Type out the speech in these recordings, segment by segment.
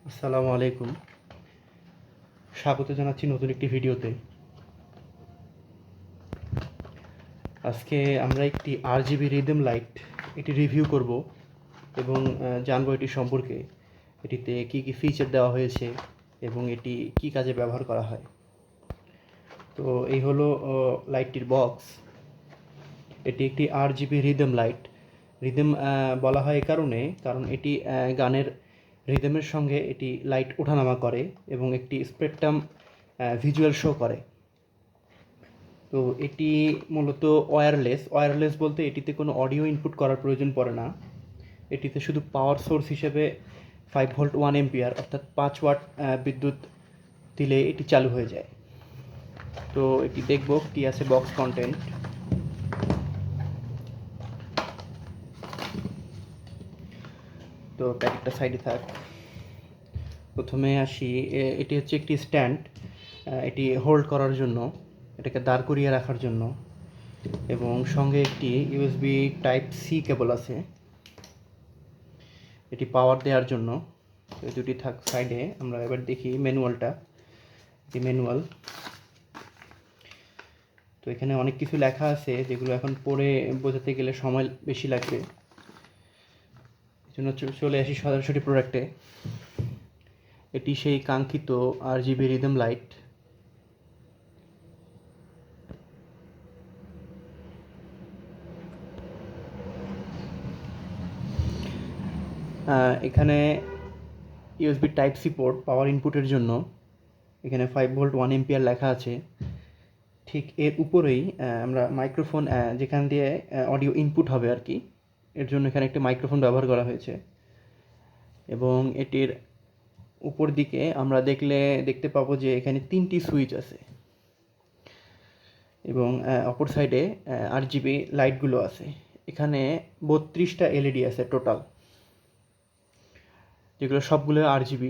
আসসালামু আলাইকুম। স্বাগত জানাচ্ছি নতুন একটি ভিডিওতে। আজকে আমরা একটি RGB রিদম লাইট এটি রিভিউ করব এবং জানবো এটি সম্পর্কে, এটিতে কি কি ফিচার দেওয়া হয়েছে এবং এটি কি কাজে ব্যবহার করা হয়। তো এই হলো লাইটটির বক্স। এটি একটি RGB রিদম লাইট। রিদম বলা হয় এই কারণ এটি গানের রিদমের সঙ্গে এটি লাইট ওঠানামা করে এবং একটি স্পেকট্রাম ভিজুয়াল শো করে। তো এটি মূলত ওয়্যারলেস বলতে এটিতে কোনো অডিও ইনপুট করার প্রয়োজন পড়ে না। এটিতে শুধু পাওয়ার সোর্স হিসেবে 5 ভোল্ট 1 এম্পিয়ার অর্থাৎ 5 ওয়াট বিদ্যুৎ দিলে এটি চালু হয়ে যায়। তো এটি দেখব কী আছে বক্স কন্টেন্ট। তো প্যাকেটটা সাইডে থাক। প্রথমে আসি, এটি হচ্ছে একটি স্ট্যান্ড, এটি হোল্ড করার জন্য, এটাকে দাঁড় করিয়ে রাখার জন্য, এবং সঙ্গে একটি ইউএসবি টাইপ সি কেবল আছে এটি পাওয়ার দেওয়ার জন্য। এই দুটি থাক সাইডে। আমরা এবার দেখি ম্যানুয়ালটা। এটি ম্যানুয়াল। তো এখানে অনেক কিছু লেখা আছে যেগুলো এখন পড়ে বোঝাতে গেলে সময় বেশি লাগবে, এই জন্য চলে আসি সরাসরি প্রোডাক্টে। এটি সেই কাঙ্ক্ষিত RGB রিদম লাইট। এখানে USB type C port power ইনপুটের জন্য। এখানে 5 ভোল্ট 1 এম্পিয়ার লেখা আছে। ঠিক এর উপরেই আমরা মাইক্রোফোন, যেখান দিয়ে অডিও ইনপুট হবে আর কি, এর জন্য এখানে একটি মাইক্রোফোন ব্যবহার করা হয়েছে। এবং এটির উপর দিকে আমরা দেখতে পাবো যে এখানে 3টি সুইচ আছে এবং অপর সাইডে RGB লাইটগুলো আছে। এখানে 32টা LED আছে টোটাল, যেগুলো সবগুলো RGB।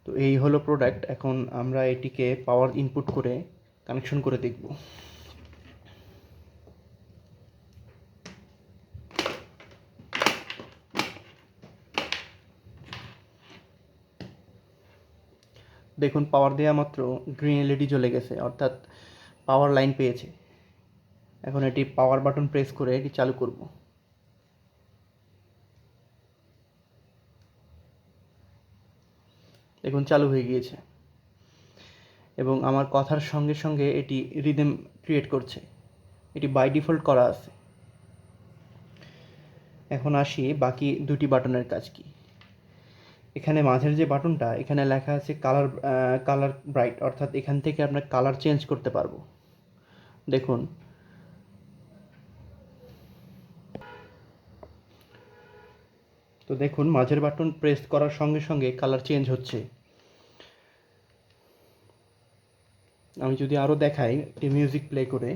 তো এই হলো প্রোডাক্ট। এখন আমরা এটিকে পাওয়ার ইনপুট করে কানেকশন করে দেখব। দেখুন, পাওয়ার দেওয়া মাত্র গ্রিন LED জ্বলে গেছে, অর্থাৎ পাওয়ার লাইন পেয়েছে। এখন এটি পাওয়ার বাটন প্রেস করে এটি চালু করব। দেখুন চালু হয়ে গিয়েছে এবং আমার কথার সঙ্গে সঙ্গে এটি রিদম ক্রিয়েট করছে। এটি বাই ডিফল্ট করা আছে। এখন আসি বাকি দুটি বাটনের কাজ কি। এখানে মাঝের যে বাটনটা, এখানে লেখা আছে কালার ব্রাইট, অর্থাৎ এখান থেকে আপনার কালার চেঞ্জ করতে পারবো। দেখুন, তো দেখুন মাঝের বাটন প্রেস করার সঙ্গে সঙ্গে কালার চেঞ্জ হচ্ছে। আমি যদি আরও দেখাই একটি মিউজিক প্লে করে,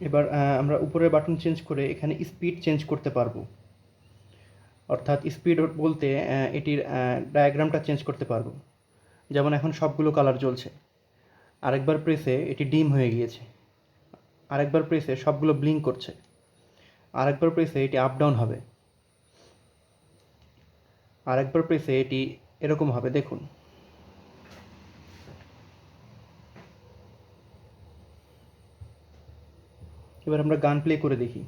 এবার আমরা উপরের বাটন চেঞ্জ করে এখানে স্পিড চেঞ্জ করতে পারবো। অর্থাৎ স্পিড বলতে এটির ডায়াগ্রামটা চেঞ্জ করতে পারবো। যেমন এখন সবগুলো কালার জ্বলছে, আরেকবার প্রেসে এটি ডিম হয়ে গিয়েছে, আরেকবার প্রেসে সবগুলো ব্লিঙ্ক করছে, আরেকবার প্রেসে এটি আপ ডাউন হবে, আরেকবার প্রেসে এটি এরকম হবে। দেখুন, এবার আমরা গান প্লে করে দেখি।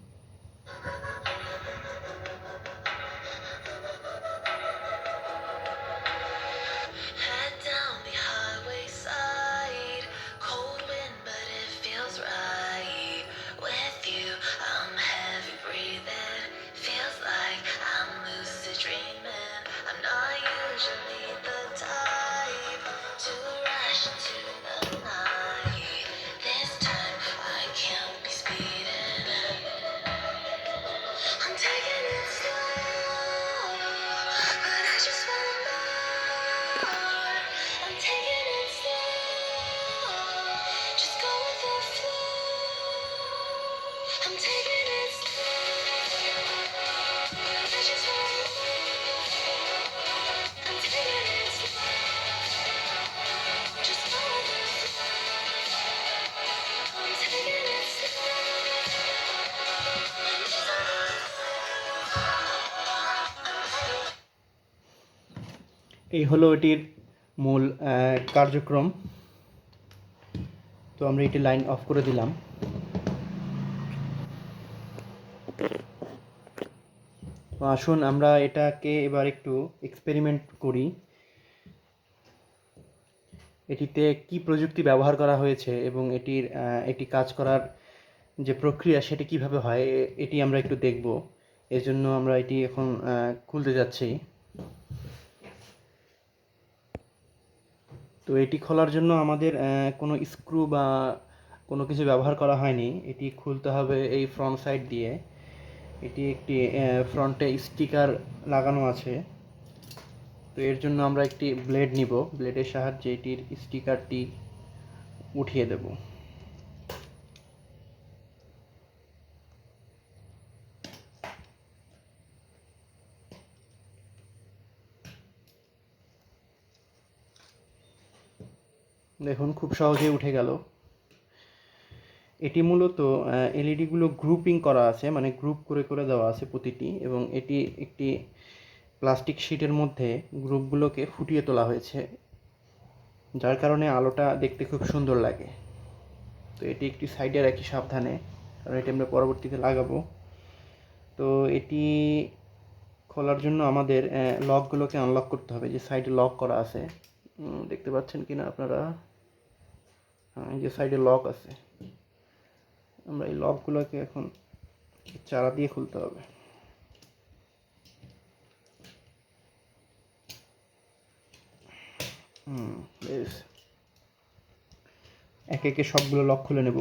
Head down the highway side, cold wind, but it feels right. With you, I'm heavy breathing. Feels like I'm lucid dreaming. I'm not usually the type to rush into the night. This time I can't be speeding. I'm taking it slow. I just want. I'm taking it slow. Just follow the flow. I'm taking it slow. এই হলো এটির মূল কার্যক্রম। তো আমরা এটি line of করে দিলাম। তো আসুন আমরা এটাকে এবার একটু এক্সপেরিমেন্ট করি। এটিতে কি প্রযুক্তি ব্যবহার করা হয়েছে এবং এটি কাজ করার যে প্রক্রিয়া সেটি কিভাবে হয় এটি আমরা একটু দেখব। এর জন্য আমরা এটি এখন খুলতে যাচ্ছি। তো এটি খোলার জন্য আমাদের কোনো স্ক্রু বা কোনো কিছু ব্যবহার করা হয়নি। এটি খুলতে হবে এই ফ্রন্ট সাইড দিয়ে। এটি একটি ফ্রন্টে স্টিকার লাগানো আছে। তো এর জন্য আমরা একটি ব্লেড নিব, ব্লেডের সাহায্যে এটির স্টিকারটি উঠিয়ে দেব। দেখুন খুব সহজেই উঠে গেল। এটি মূলত এলইডিগুলো গ্রুপিং করা আছে, মানে গ্রুপ করে করে দেওয়া আছে প্রতিটি, এবং এটি একটি প্লাস্টিক শিটের মধ্যে গ্রুপগুলোকে ফুটিয়ে তোলা হয়েছে, যার কারণে আলোটা দেখতে খুব সুন্দর লাগে। তো এটি একটি সাইডে রাখি সাবধানে, কারণ এটি আমরা পরবর্তীতে লাগাবো। তো এটি খোলার জন্য আমাদের লকগুলোকে আনলক করতে হবে, যে সাইডে লক করা আছে, দেখতে পাচ্ছেন কি না আপনারা? হ্যাঁ, এই যে সাইডে লক আছে। আমরা এই লকগুলোকে এখন চারা দিয়ে খুলতে হবে। বেশ, একে একে সবগুলো লক খুলে নেব।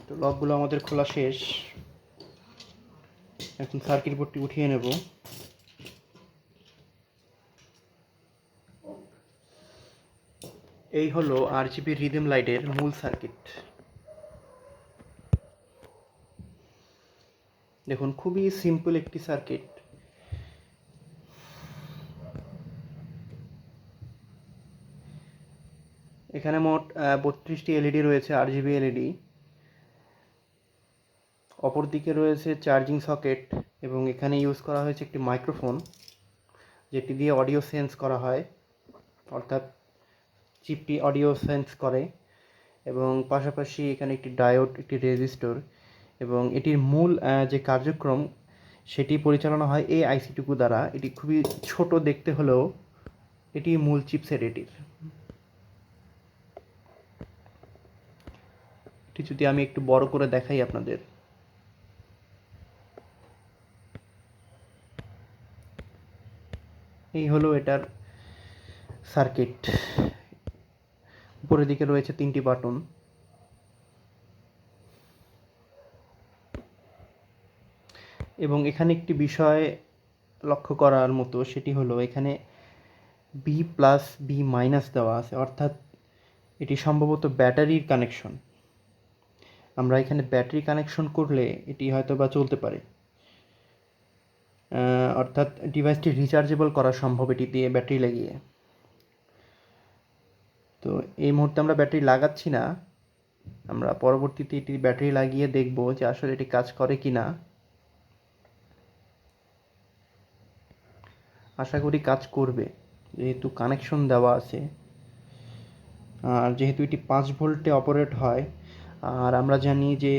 তো লকগুলো আমাদের খোলা শেষ। এখন সার্কিট বোর্ডটি উঠিয়ে নেব। এই হলো আরজিবি রিদম লাইটের মূল সার্কিট। দেখুন খুবই সিম্পল একটি সার্কিট। এখানে মোট 32টি এলইডি রয়েছে, আরজিবি এলইডি। অপরদিকে রয়েছে চার্জিং সকেট, এবং এখানে ইউজ করা হয়েছে একটি মাইক্রোফোন, যেটি দিয়ে অডিও সেন্স করা হয়, অর্থাৎ চিপটি অডিও সেন্স করে। এবং পাশাপাশি এখানে একটি ডায়োড, একটি রেজিস্টর, এবং এটির মূল যে কার্যক্রম সেটি পরিচালনা হয় এই আইসিটুকু দ্বারা। এটি খুবই ছোট দেখতে হলেও এটি মূল চিপসেট এটির। এটি যদি আমি একটু বড় করে দেখাই আপনাদের, এই হলো এটার সার্কিট। উপরের দিকে রয়েছে 3টি বাটন। এবং এখানে একটি বিষয় লক্ষ্য করার মতো, সেটি হলো এখানে বি প্লাস বি মাইনাস দেওয়া আছে, অর্থাৎ এটি সম্ভবত ব্যাটারির কানেকশন। আমরা এখানে ব্যাটারি কানেকশন করলে এটি হয়তো বা চলতে পারে, অর্থাৎ ডিভাইসটি রিচার্জেবল করা সম্ভব এটি দিয়ে ব্যাটারি লাগিয়ে। তো এই মুহূর্তে আমরা ব্যাটারি লাগাচ্ছি না, আমরা পরবর্তীতে এটি ব্যাটারি লাগিয়ে দেখব যে আসলে এটি কাজ করে কি না। আশা করি কাজ করবে, যেহেতু কানেকশন দেওয়া আছে, আর যেহেতু এটি 5 ভোল্টে অপারেট হয়। আর আমরা জানি যে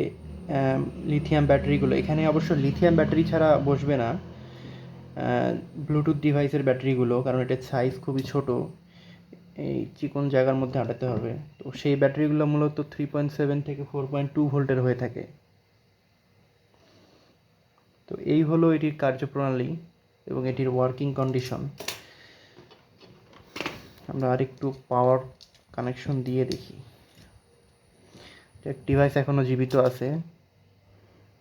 লিথিয়াম ব্যাটারিগুলো, এখানে অবশ্য লিথিয়াম ব্যাটারি ছাড়া বসবে না ব্লুটুথ ডিভাইসের ব্যাটারিগুলো, কারণ এটার সাইজ খুবই ছোট, এই চিকন জায়গার মধ্যে আটাতে হবে। তো সেই ব্যাটারিগুলো মূলত 3.7 থেকে 4.2 ভোল্টের হয়ে থাকে। তো এই হলো এটির কার্যপ্রণালী এবং এটির ওয়ার্কিং কন্ডিশন। আমরা আরেকটু পাওয়ার কানেকশন দিয়ে দেখি। ডিভাইস এখনও জীবিত আছে,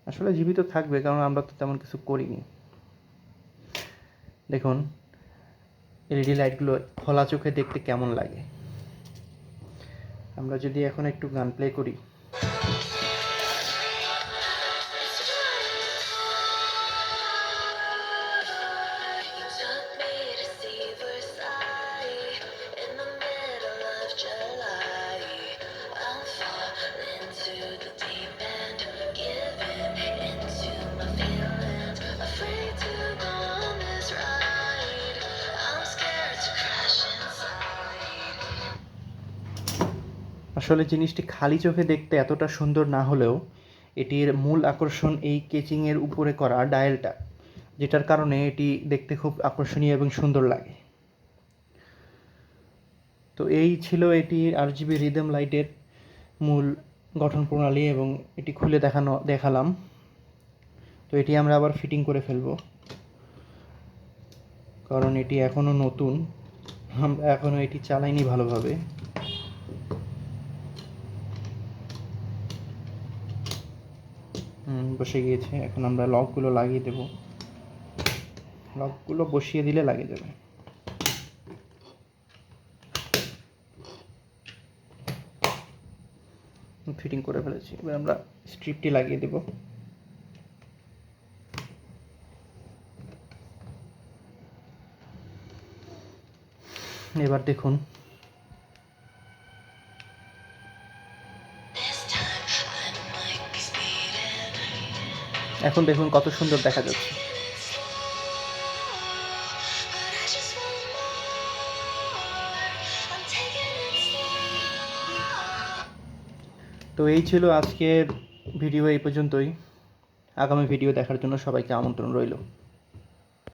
আসলে জীবিত থাকবে, কারণ আমরা তো তেমন কিছু করিনি। দেখুন এলইডি লাইটগুলো খোলা চোখে দেখতে কেমন লাগে। আমরা যদি এখন একটু গান প্লে করি, You took me to see Versailles in the middle of July. I'll fall into the deep end, giving into my feelings, afraid to go on this ride. I'm scared to crash inside. আসলে জিনিসটি খালি চোখে দেখতে এতটা সুন্দর না হলেও এটির মূল আকর্ষণ এই কেচিংয়ের উপরে করা ডায়ালটা, যেটার কারণে এটি দেখতে খুব আকর্ষণীয় এবং সুন্দর লাগে। তো এই ছিল এটি RGB রিদম লাইটের মূল গঠন প্রণালী, এবং এটি খুলে দেখালাম। তো এটি আমরা আবার ফিটিং করে ফেলব, কারণ এটি এখনও নতুন, আমরা এখনও এটি চালাইনি ভালোভাবে। বসে গিয়েছে, এখন আমরা লকগুলো লাগিয়ে দেব। লকগুলো বসিয়ে দিলে লাগিয়ে যাবে। ফিটিং করে ফেলেছি, এবার আমরা স্ট্রিপটি লাগিয়ে দেব। এবার দেখুন This time I might be speeding. এখন দেখুন কত সুন্দর দেখা যাচ্ছে। But I just want more. I'm taking it slow. তো এই ছিল আজকের ভিডিও, এই পর্যন্তই। আগামী ভিডিও দেখার জন্য সবাইকে আমন্ত্রণ রইল।